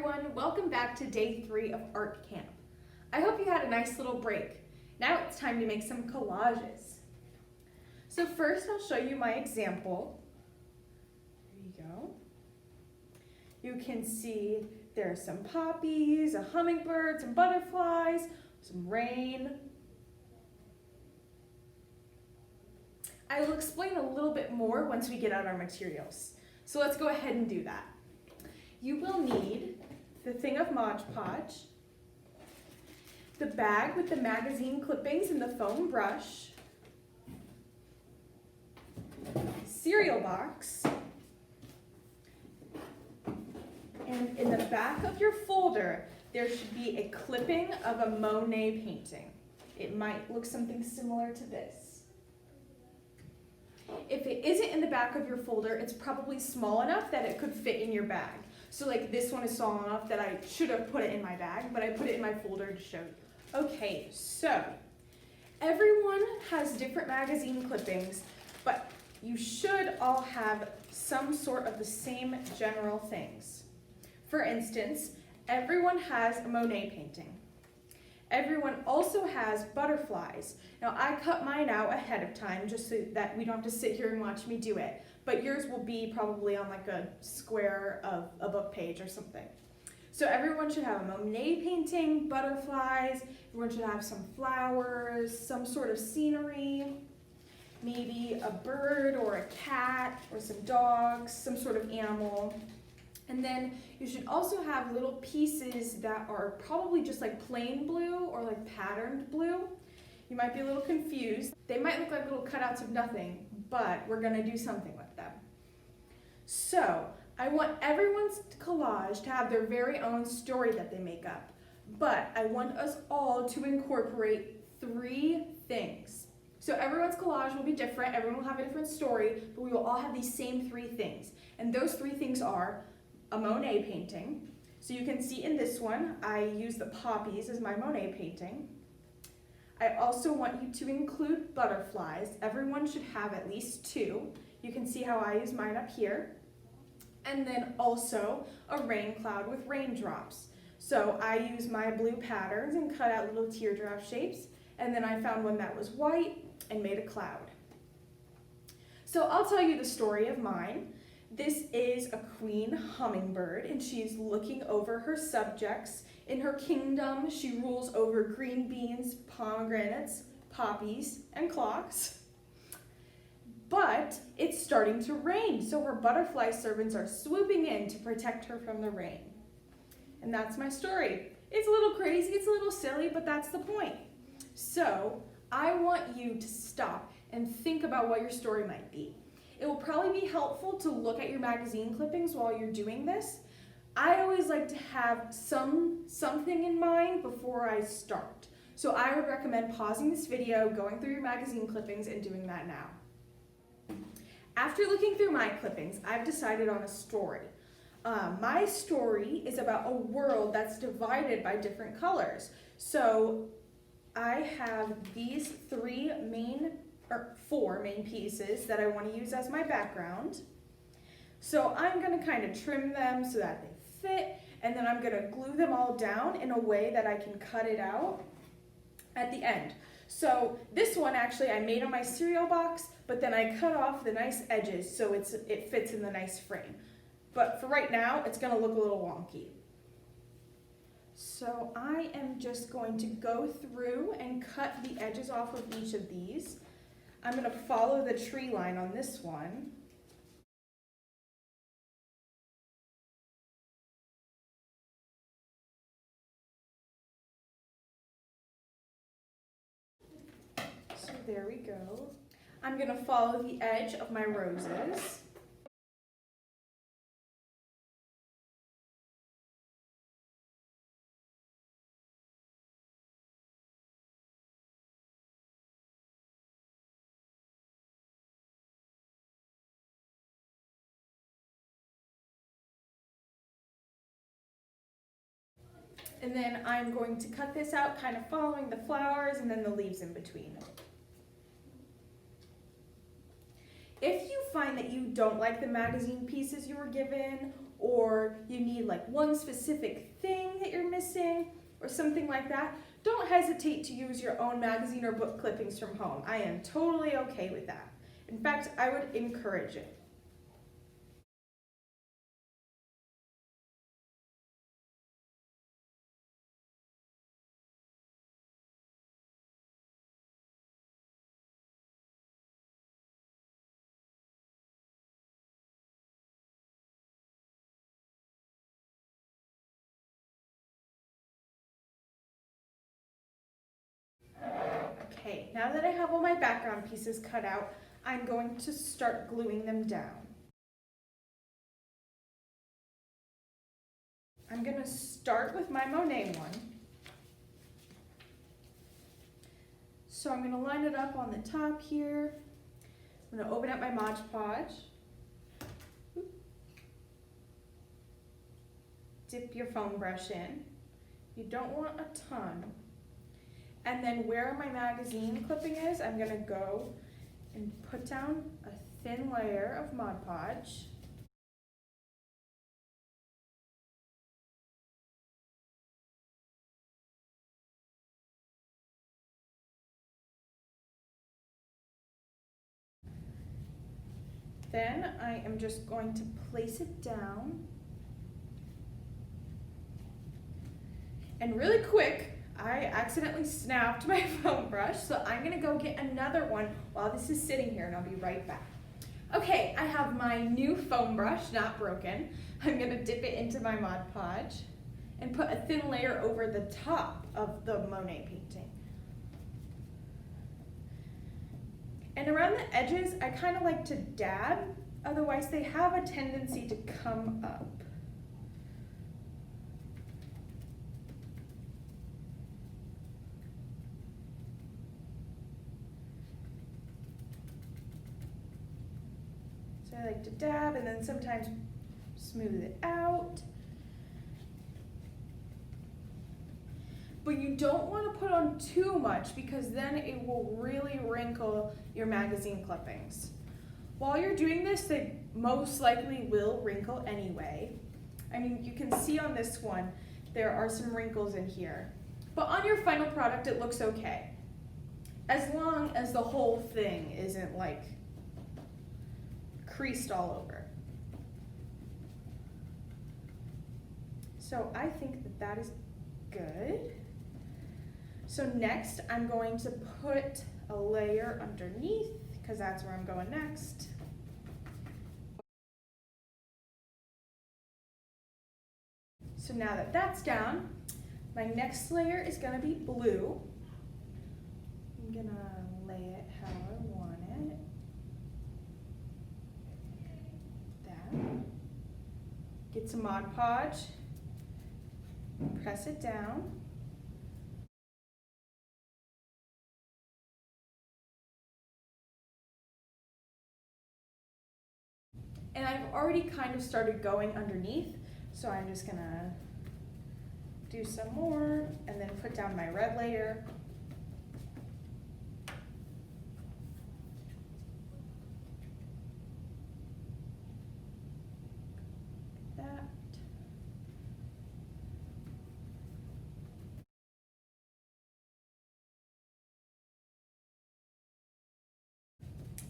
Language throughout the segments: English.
everyone, welcome back to day 3 of art camp. I hope you had a nice little break. Now it's time to make some collages. So first I'll show you my example. There you go. You can see there's some poppies, a hummingbird, some butterflies, some rain. I will explain a little bit more once we get out our materials. So let's go ahead and do that. You will need the thing of Mod Podge, the bag with the magazine clippings and the foam brush, cereal box, and in the back of your folder there should be a clipping of a Monet painting. It might look something similar to this. If it isn't in the back of your folder, it's probably small enough that it could fit in your bag. So like this one is small enough that I should have put it in my bag, but I put it in my folder to show you. Okay, so everyone has different magazine clippings, but you should all have some sort of the same general things. For instance, everyone has a Monet painting. Everyone also has butterflies. Now I cut mine out ahead of time just so that we don't have to sit here and watch me do it, but yours will be probably on like a square of a book page or something. So everyone should have a Monet painting, butterflies, everyone should have some flowers, some sort of scenery, maybe a bird or a cat or some dogs, some sort of animal. And then you should also have little pieces that are probably just like plain blue or like patterned blue. You might be a little confused. They might look like little cutouts of nothing, but we're gonna do something with them. So I want everyone's collage to have their very own story that they make up, but I want us all to incorporate 3 things. So everyone's collage will be different, everyone will have a different story, but we will all have these same 3 things. And those 3 things are a Monet painting. So you can see in this one, I use the poppies as my Monet painting. I also want you to include butterflies. Everyone should have at least 2. You can see how I use mine up here. And then also a rain cloud with raindrops. So I use my blue patterns and cut out little teardrop shapes. And then I found one that was white and made a cloud. So I'll tell you the story of mine. This is a queen hummingbird, and she's looking over her subjects. In her kingdom, she rules over green beans, pomegranates, poppies, and clocks. But it's starting to rain, so her butterfly servants are swooping in to protect her from the rain. And that's my story. It's a little crazy, it's a little silly, but that's the point. So I want you to stop and think about what your story might be. It will probably be helpful to look at your magazine clippings while you're doing this. I always like to have something in mind before I start. So I would recommend pausing this video, going through your magazine clippings, and doing that now. After looking through my clippings, I've decided on a story. My story is about a world that's divided by different colors. So I have these 4 main pieces that I want to use as my background. So I'm going to kind of trim them so that they fit, and then I'm going to glue them all down in a way that I can cut it out at the end. So this one actually I made on my cereal box, but then I cut off the nice edges so it fits in the nice frame. But for right now, it's going to look a little wonky. So I am just going to go through and cut the edges off of each of these. I'm going to follow the tree line on this one. So there we go. I'm going to follow the edge of my roses. And then I'm going to cut this out, kind of following the flowers and then the leaves in between. If you find that you don't like the magazine pieces you were given, or you need like one specific thing that you're missing or something like that, don't hesitate to use your own magazine or book clippings from home. I am totally okay with that. In fact, I would encourage it. Okay, now that I have all my background pieces cut out, I'm going to start gluing them down. I'm going to start with my Monet one. So I'm going to line it up on the top here. I'm going to open up my Mod Podge. Dip your foam brush in. You don't want a ton. And then where my magazine clipping is, I'm going to go and put down a thin layer of Mod Podge. Then I am just going to place it down. And really quick, I accidentally snapped my foam brush, so I'm gonna go get another one while this is sitting here, and I'll be right back. Okay, I have my new foam brush, not broken. I'm gonna dip it into my Mod Podge and put a thin layer over the top of the Monet painting. And around the edges, I kind of like to dab, otherwise they have a tendency to come up. So I like to dab and then sometimes smooth it out. But you don't want to put on too much because then it will really wrinkle your magazine clippings. While you're doing this, they most likely will wrinkle anyway. I mean, you can see on this one, there are some wrinkles in here. But on your final product, it looks okay. As long as the whole thing isn't like creased all over. So I think that that is good. So next, I'm going to put a layer underneath because that's where I'm going next. So now that that's down, my next layer is going to be blue. I'm going to lay it how I want it. That. Get some Mod Podge, press it down. And I've already kind of started going underneath, so I'm just gonna do some more and then put down my red layer. That.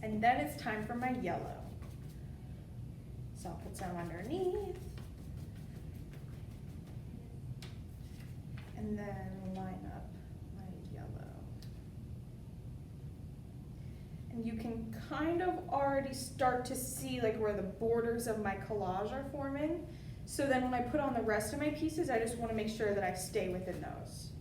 And then it's time for my yellow. So I'll put some underneath. And then line up my yellow. And you can kind of already start to see like where the borders of my collage are forming. So then when I put on the rest of my pieces, I just want to make sure that I stay within those.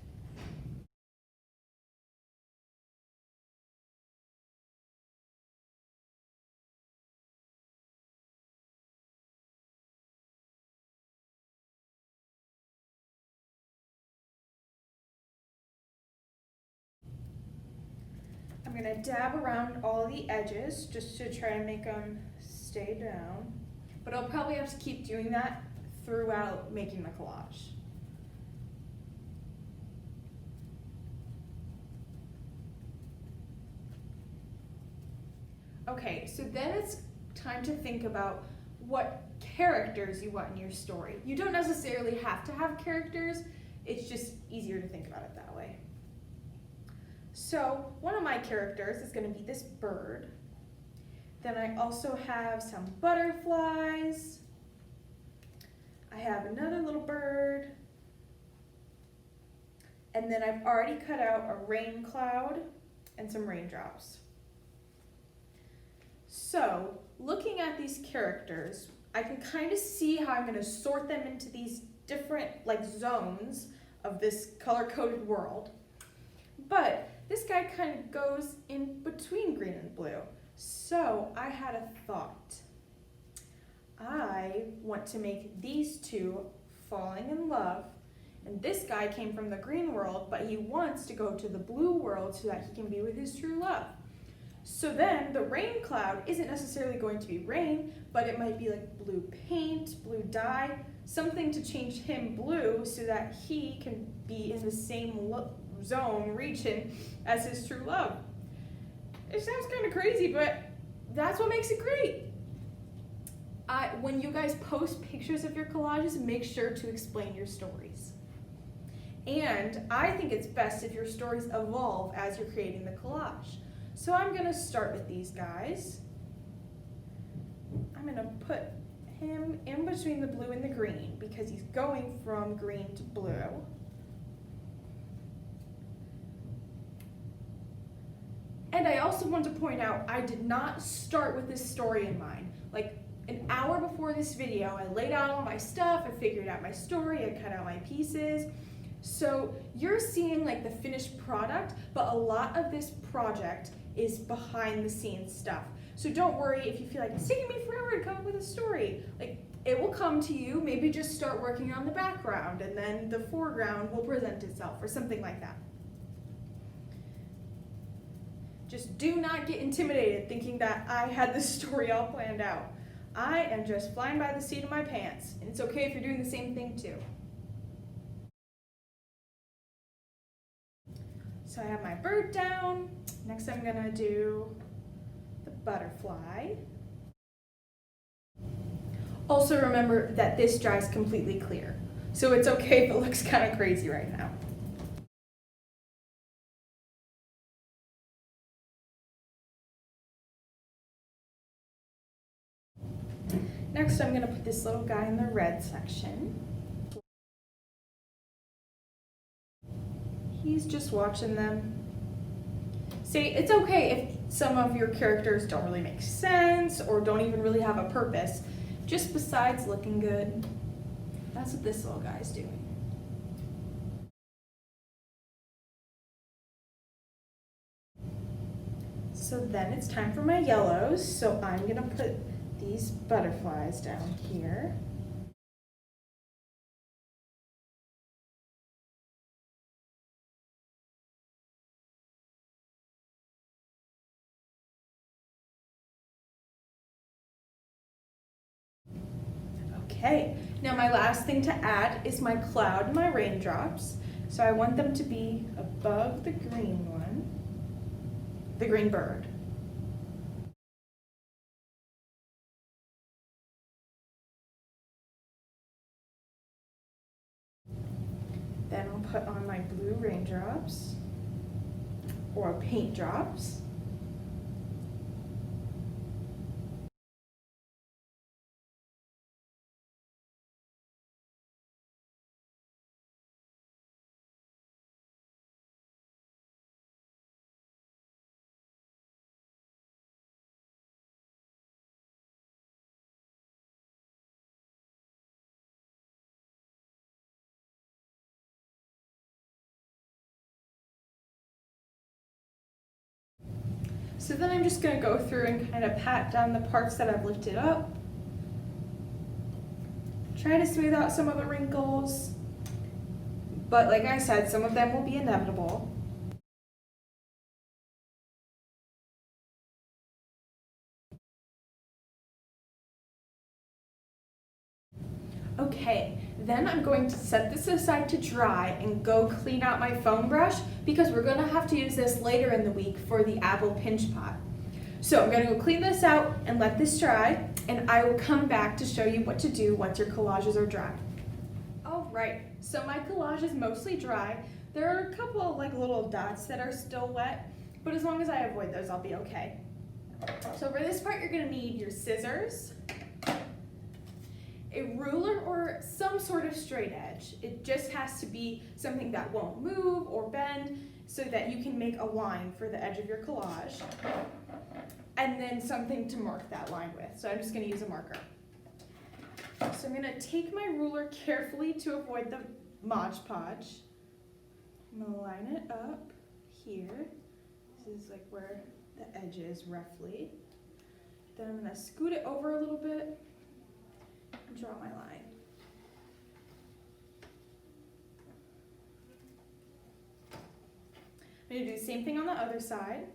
I'm going to dab around all the edges just to try and make them stay down. But I'll probably have to keep doing that throughout making the collage. Okay, so then it's time to think about what characters you want in your story. You don't necessarily have to have characters, it's just easier to think about it that way. So one of my characters is going to be this bird. Then I also have some butterflies. I have another little bird. And then I've already cut out a rain cloud and some raindrops. So, looking at these characters, I can kind of see how I'm going to sort them into these different zones of this color-coded world. But this guy kind of goes in between green and blue. So, I had a thought. I want to make these two falling in love. And this guy came from the green world, but he wants to go to the blue world so that he can be with his true love. So then the rain cloud isn't necessarily going to be rain, but it might be like blue paint, blue dye, something to change him blue so that he can be in the same region as his true love. It sounds kind of crazy, but that's what makes it great. When you guys post pictures of your collages, make sure to explain your stories. And I think it's best if your stories evolve as you're creating the collage. So I'm going to start with these guys. I'm going to put him in between the blue and the green because he's going from green to blue. And I also want to point out, I did not start with this story in mind. Like an hour before this video, I laid out all my stuff, I figured out my story, I cut out my pieces. So you're seeing like the finished product, but a lot of this project is behind the scenes stuff. So don't worry if you feel like it's taking me forever to come up with a story. Like it will come to you, maybe just start working on the background and then the foreground will present itself or something like that. Just do not get intimidated thinking that I had this story all planned out. I am just flying by the seat of my pants, and it's okay if you're doing the same thing too. So I have my bird down. Next I'm gonna do the butterfly. Also remember that this dries completely clear. So it's okay if it looks kind of crazy right now. Next I'm gonna put this little guy in the red section. He's just watching them. See, it's okay if some of your characters don't really make sense or don't even really have a purpose, just besides looking good. That's what this little guy's doing. So then it's time for my yellows, so I'm gonna put these butterflies down here. Okay, now my last thing to add is my cloud and my raindrops. So I want them to be above the green one, the green bird. Then I'll put on my blue raindrops or paint drops. So then I'm just going to go through and kind of pat down the parts that I've lifted up. Try to smooth out some of the wrinkles. But like I said, some of them will be inevitable. Okay, then I'm going to set this aside to dry and go clean out my foam brush because we're going to have to use this later in the week for the apple pinch pot. So I'm gonna go clean this out and let this dry, and I will come back to show you what to do once your collages are dry. All right, so my collage is mostly dry. There are a couple of like little dots that are still wet, but as long as I avoid those, I'll be okay. So for this part, you're gonna need your scissors, a ruler or some sort of straight edge. It just has to be something that won't move or bend so that you can make a line for the edge of your collage. And then something to mark that line with. So I'm just gonna use a marker. So I'm gonna take my ruler carefully to avoid the Mod Podge. I'm gonna line it up here. This is like where the edge is roughly. Then I'm gonna scoot it over a little bit and draw my line. I'm gonna do the same thing on the other side.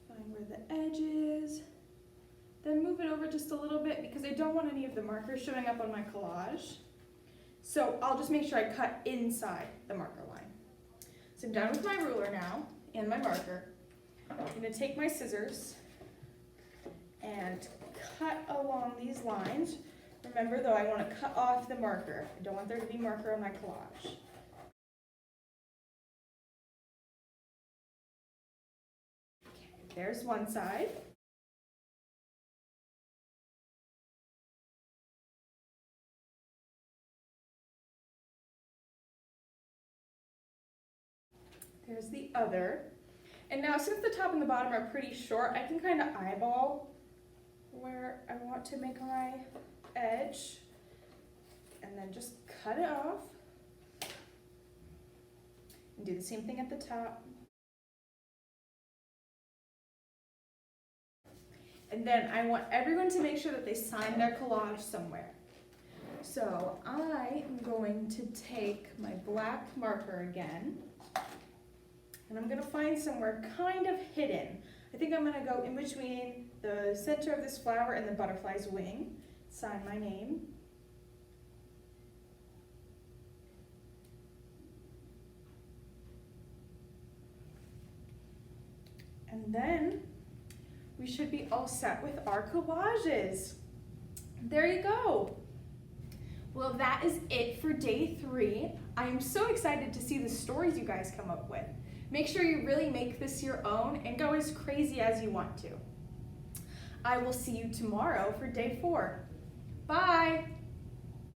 Find where the edge is. Then move it over just a little bit because I don't want any of the markers showing up on my collage. So I'll just make sure I cut inside the marker line. So I'm done with my ruler now and my marker. I'm gonna take my scissors and cut along these lines. Remember though, I wanna cut off the marker. I don't want there to be marker on my collage. Okay, there's one side. There's the other. And now since the top and the bottom are pretty short, I can kind of eyeball where I want to make my edge and then just cut it off. And do the same thing at the top. And then I want everyone to make sure that they sign their collage somewhere. So I am going to take my black marker again. And I'm gonna find somewhere kind of hidden. I think I'm gonna go in between the center of this flower and the butterfly's wing. Sign my name. And then we should be all set with our collages. There you go. Well, that is it for day 3. I am so excited to see the stories you guys come up with. Make sure you really make this your own and go as crazy as you want to. I will see you tomorrow for day 4. Bye!